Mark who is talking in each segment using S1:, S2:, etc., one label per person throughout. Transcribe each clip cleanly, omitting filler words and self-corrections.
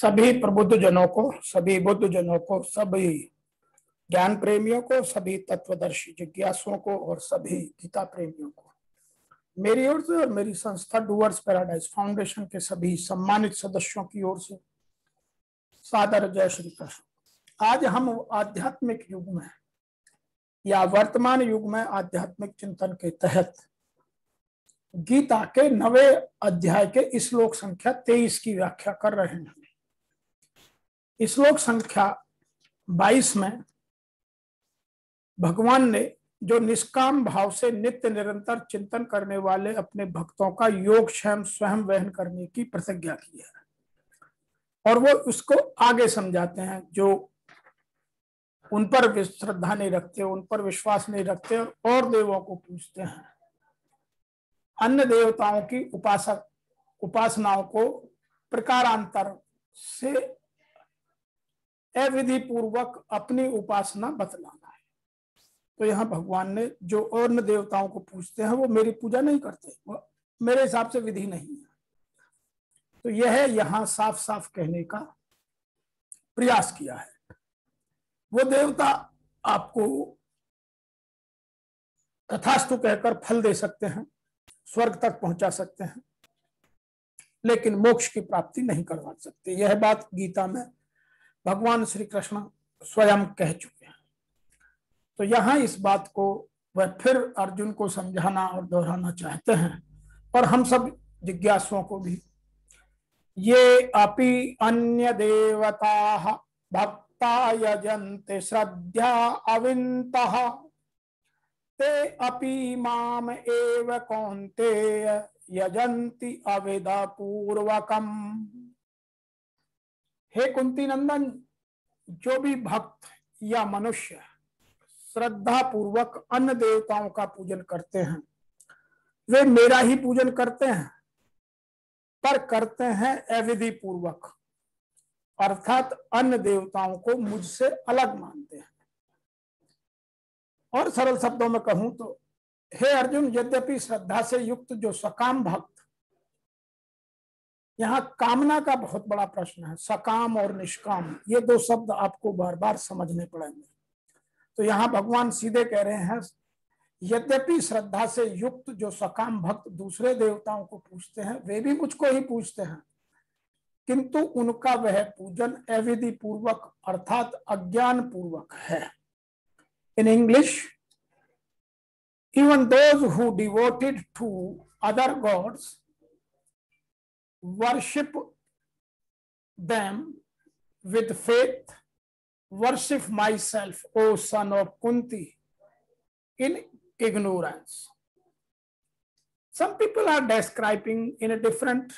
S1: सभी प्रबुद्ध जनों को, सभी बुद्ध जनों को, सभी ज्ञान प्रेमियों को, सभी तत्वदर्शी जिज्ञासुओं को और सभी गीता प्रेमियों को मेरी ओर से और मेरी संस्था डूअर्स पैराडाइज फाउंडेशन के सभी सम्मानित सदस्यों की ओर से सादर जय श्री कृष्ण। आज हम आध्यात्मिक युग में या वर्तमान युग में आध्यात्मिक चिंतन के तहत गीता के 9वें अध्याय के श्लोक संख्या 23 की व्याख्या कर रहे हैं। श्लोक संख्या 22 में भगवान ने जो निष्काम भाव से नित्य निरंतर चिंतन करने वाले अपने भक्तों का योगक्षेम स्वयं वहन करने की प्रतिज्ञा की है और वो उसको आगे समझाते हैं। जो उन पर श्रद्धा नहीं रखते, उन पर विश्वास नहीं रखते और देवों को पूजते हैं, अन्य देवताओं की उपासनाओं को प्रकारांतर से अविधि पूर्वक अपनी उपासना बतलाना है। तो यहाँ भगवान ने जो अन्य देवताओं को पूजते हैं वो मेरी पूजा नहीं करते, वो मेरे हिसाब से विधि नहीं है। तो यह यहाँ साफ साफ कहने का प्रयास किया है। वो देवता आपको तथास्तु कहकर फल दे सकते हैं, स्वर्ग तक पहुंचा सकते हैं, लेकिन मोक्ष की प्राप्ति नहीं करवा सकते। यह बात गीता में भगवान श्री कृष्ण स्वयं कह चुके हैं। तो यहाँ इस बात को वह फिर अर्जुन को समझाना और दोहराना चाहते हैं और हम सब जिज्ञासुओं को भी। ये अपि अन्य देवता भक्ता यजन्ते श्रद्धा अविन्तः ते अपि माम एव कौन्तेय यजन्ति अविदा पूर्वकम। हे कुंती नंदन, जो भी भक्त या मनुष्य श्रद्धा पूर्वक अन्य देवताओं का पूजन करते हैं वे मेरा ही पूजन करते हैं, पर करते हैं अविधि पूर्वक, अर्थात अन्य देवताओं को मुझसे अलग मानते हैं। और सरल शब्दों में कहूं तो हे अर्जुन, यद्यपि श्रद्धा से युक्त जो सकाम भक्त, यहाँ कामना का बहुत बड़ा प्रश्न है, सकाम और निष्काम, ये दो शब्द आपको बार बार समझने पड़ेंगे। तो यहाँ भगवान सीधे कह रहे हैं, यद्यपि श्रद्धा से युक्त जो सकाम भक्त दूसरे देवताओं को पूजते हैं वे भी मुझको ही पूजते हैं, किंतु उनका वह पूजन अविधि पूर्वक अर्थात अज्ञान पूर्वक है। In English, even those who devoted to other gods worship them with faith, worship myself, O son of Kunti, in ignorance. Some people are describing in a different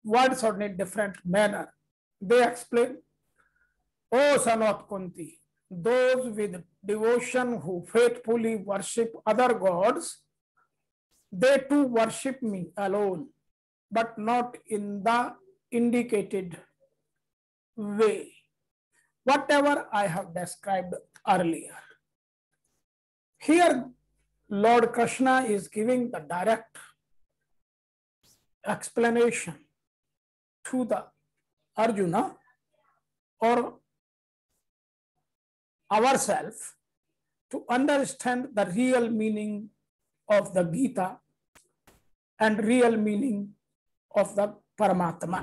S1: words or in a different manner. They explain, O son of Kunti, those with devotion who faithfully worship other gods, they too worship me alone, but not in the indicated way, whatever I have described earlier. Here, Lord Krishna is giving the direct explanation to the Arjuna or ourselves to understand the real meaning of the Gita and real meaning of the Paramatma.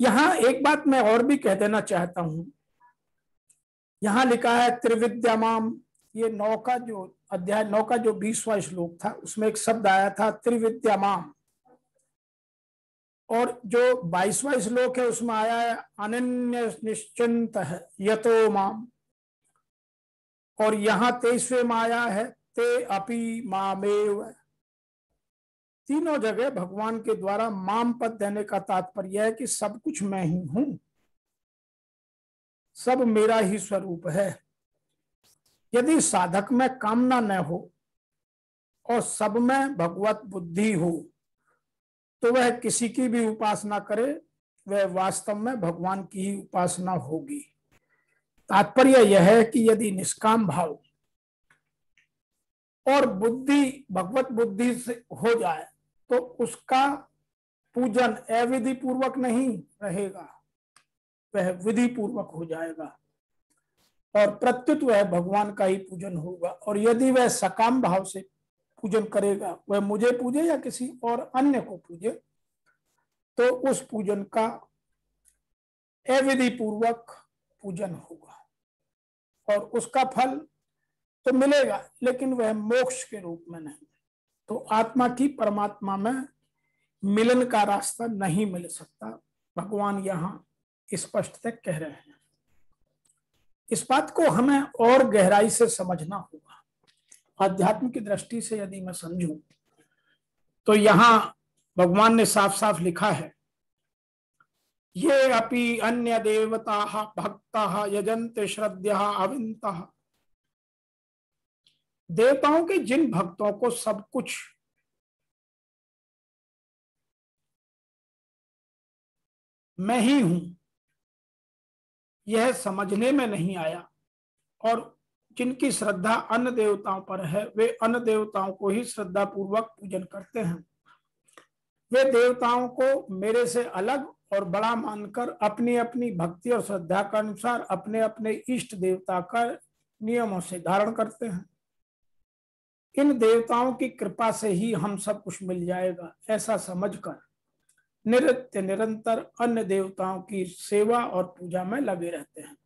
S1: यहाँ एक बात मैं और भी कह देना चाहता हूं। यहाँ लिखा है त्रिविद्यामाम, ये 9 का जो अध्याय 9 का जो 20वां श्लोक था उसमें एक शब्द आया था त्रिविद्यामाम, और जो 22वां श्लोक है उसमें आया है अनन्य निश्चिंत है यतो माम, और यहाँ 23वें में आया है ते अपि मामेव। तीनों जगह भगवान के द्वारा माम पद देने का तात्पर्य है कि सब कुछ मैं ही हूं, सब मेरा ही स्वरूप है। यदि साधक में कामना न हो और सब में भगवत बुद्धि हो तो वह किसी की भी उपासना करे, वह वास्तव में भगवान की ही उपासना होगी। तात्पर्य यह है कि यदि निष्काम भाव और बुद्धि भगवत बुद्धि से हो जाए तो उसका पूजन अविधि पूर्वक नहीं रहेगा, वह विधि पूर्वक हो जाएगा और प्रत्युत वह भगवान का ही पूजन होगा। और यदि वह सकाम भाव से पूजन करेगा, वह मुझे पूजे या किसी और अन्य को पूजे, तो उस पूजन का अविधि पूर्वक पूजन होगा और उसका फल तो मिलेगा, लेकिन वह मोक्ष के रूप में नहीं। तो आत्मा की परमात्मा में मिलन का रास्ता नहीं मिल सकता, भगवान यहां स्पष्ट तक कह रहे हैं। इस बात को हमें और गहराई से समझना होगा। आध्यात्म की दृष्टि से यदि मैं समझूं तो यहां भगवान ने साफ साफ लिखा है, ये अपि अन्य देवता भक्ता यजन्ते श्रद्धया अविंता। देवताओं के जिन भक्तों को सब कुछ मैं ही हूं यह समझने में नहीं आया और जिनकी श्रद्धा अन्य देवताओं पर है, वे अन्य देवताओं को ही श्रद्धा पूर्वक पूजन करते हैं। वे देवताओं को मेरे से अलग और बड़ा मानकर अपनी अपनी भक्ति और श्रद्धा के अनुसार अपने अपने इष्ट देवता का नियमों से धारण करते हैं। इन देवताओं की कृपा से ही हम सब कुछ मिल जाएगा, ऐसा समझकर नित्य निरंतर अन्य देवताओं की सेवा और पूजा में लगे रहते हैं।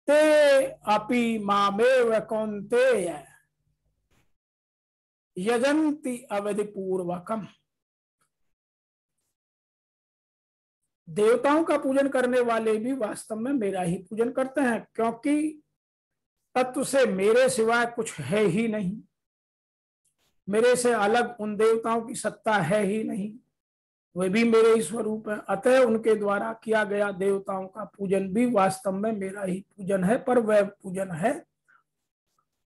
S1: ते अपि मामेव कौन्तेय यजन्ति अविधि पूर्वकम। देवताओं का पूजन करने वाले भी वास्तव में मेरा ही पूजन करते हैं, क्योंकि तत्व से मेरे सिवाय कुछ है ही नहीं, मेरे से अलग उन देवताओं की सत्ता है ही नहीं, वे भी मेरे ही स्वरूप है। अतः उनके द्वारा किया गया देवताओं का पूजन भी वास्तव में मेरा ही पूजन है, पर वह पूजन है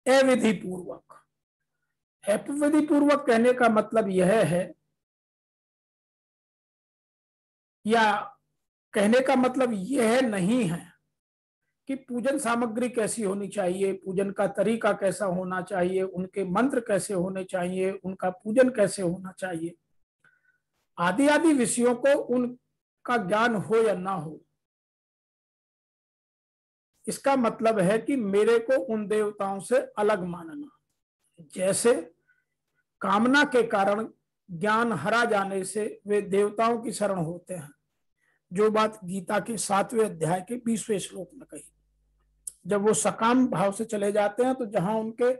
S1: अविधि पूर्वक। अविधि पूर्वक कहने का मतलब यह है, या कहने का मतलब यह नहीं है कि पूजन सामग्री कैसी होनी चाहिए, पूजन का तरीका कैसा होना चाहिए, उनके मंत्र कैसे होने चाहिए, उनका पूजन कैसे होना चाहिए, आदि आदि विषयों को उनका ज्ञान हो या ना हो। इसका मतलब है कि मेरे को उन देवताओं से अलग मानना। जैसे कामना के कारण ज्ञान हरा जाने से वे देवताओं की शरण होते हैं, जो बात गीता के 7वें अध्याय के 20वें श्लोक में कही। जब वो सकाम भाव से चले जाते हैं तो जहां उनके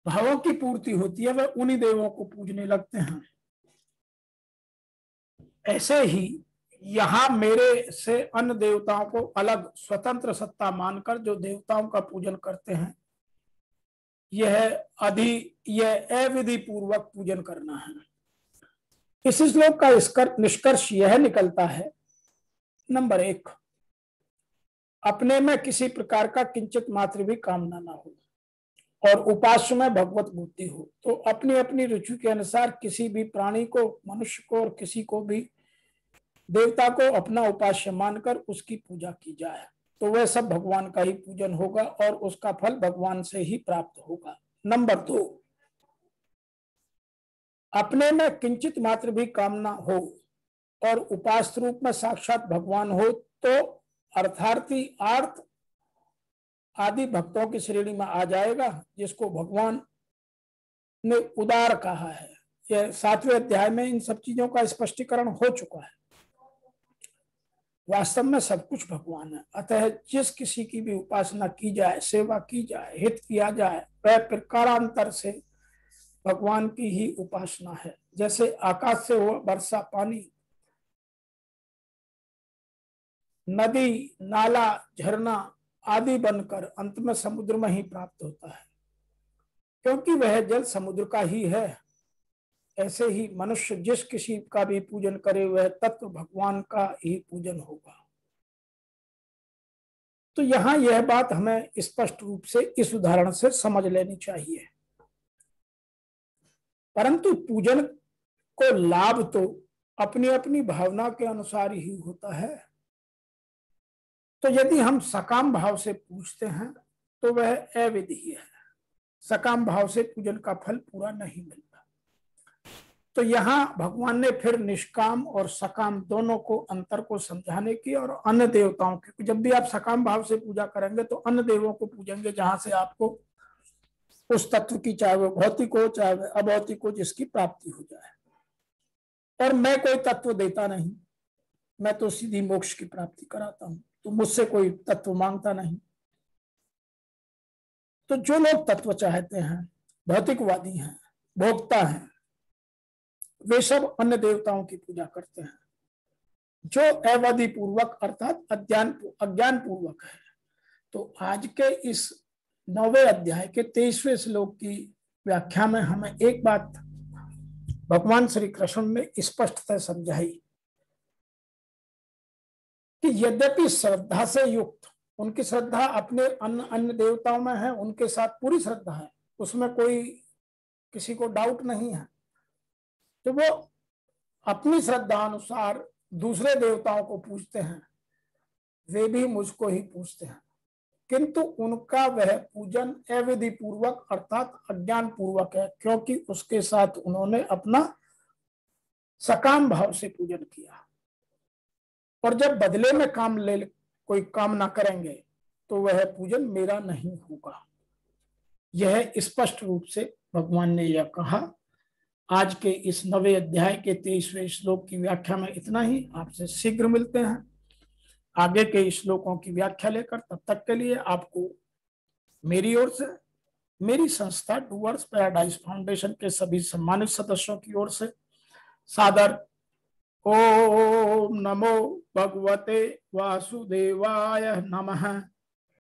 S1: भावों की पूर्ति होती है, वह उन्हीं देवों को पूजने लगते हैं। ऐसे ही यहां मेरे से अन्य देवताओं को अलग स्वतंत्र सत्ता मानकर जो देवताओं का पूजन करते हैं, यह अविधि पूर्वक पूजन करना है। इस श्लोक का निष्कर्ष यह निकलता है, नंबर 1, अपने में किसी प्रकार का किंचित मात्र भी कामना ना हो और उपास्य में भगवत बुद्धि हो। तो अपनी अपनी रुचि के अनुसार किसी भी प्राणी को, मनुष्य को और किसी को भी देवता को अपना उपास्य मानकर उसकी पूजा की जाए, तो वह सब भगवान का ही पूजन होगा और उसका फल भगवान से ही प्राप्त होगा। नंबर 2, अपने में किंचित मात्र भी कामना हो और उपास्य रूप में साक्षात भगवान हो, तो अर्थार्थी आर्थ आदि भक्तों की श्रेणी में आ जाएगा, जिसको भगवान ने उदार कहा है। यह 7वें अध्याय में इन सब चीजों का स्पष्टीकरण हो चुका है। वास्तव में सब कुछ भगवान है, अतः जिस किसी की भी उपासना की जाए, सेवा की जाए, हित किया जाए, वह प्रकारांतर से भगवान की ही उपासना है। जैसे आकाश से हुआ वर्षा पानी नदी, नाला, झरना आदि बनकर अंत में समुद्र में ही प्राप्त होता है, क्योंकि वह जल समुद्र का ही है। ऐसे ही मनुष्य जिस किसी का भी पूजन करे, वह तत्व भगवान का ही पूजन होगा। तो यहां यह बात हमें स्पष्ट रूप से इस उदाहरण से समझ लेनी चाहिए। परंतु पूजन को लाभ तो अपनी अपनी भावना के अनुसार ही होता है। तो यदि हम सकाम भाव से पूजते हैं तो वह अविधि है, सकाम भाव से पूजन का फल पूरा नहीं मिलता। तो यहाँ भगवान ने फिर निष्काम और सकाम दोनों को अंतर को समझाने की, और अन्य देवताओं की, जब भी आप सकाम भाव से पूजा करेंगे तो अन्य देवों को पूजेंगे जहां से आपको उस तत्व की, चाहे वो भौतिक हो चाहे वह अभौतिक हो, जिसकी प्राप्ति हो जाए। और मैं कोई तत्व देता नहीं, मैं तो सीधी मोक्ष की प्राप्ति कराता हूं, तो मुझसे कोई तत्व मांगता नहीं। तो जो लोग तत्व चाहते हैं, भौतिकवादी हैं, भोक्ता हैं, वे सब अन्य देवताओं की पूजा करते हैं। जो अवधि पूर्वक अर्थात अज्ञान पूर्वक है। तो आज के इस 9वें अध्याय के 23वें श्लोक की व्याख्या में हमें एक बात भगवान श्री कृष्ण ने स्पष्टतः समझाई कि यद्यपि श्रद्धा से युक्त, उनकी श्रद्धा अपने अन्य देवताओं में है, उनके साथ पूरी श्रद्धा है, उसमें कोई किसी को डाउट नहीं है, तो वो अपनी श्रद्धा अनुसार दूसरे देवताओं को पूजते हैं, वे भी मुझको ही पूजते हैं, किंतु उनका वह पूजन अविधि पूर्वक अर्थात अज्ञान पूर्वक है, क्योंकि उसके साथ उन्होंने अपना सकाम भाव से पूजन किया। और जब बदले में कोई काम ना करेंगे तो वह पूजन मेरा नहीं होगा। यह स्पष्ट रूप से भगवान ने यह कहा। आज के इस 9वें अध्याय के 23वें श्लोक की व्याख्या में इतना ही। आपसे शीघ्र मिलते हैं आगे के श्लोकों की व्याख्या लेकर। तब तक के लिए आपको मेरी ओर से, मेरी संस्था डूअर्स पैराडाइज फाउंडेशन के सभी सम्मानित सदस्यों की ओर से सादर ओम नमो भगवते वासुदेवाय नमः।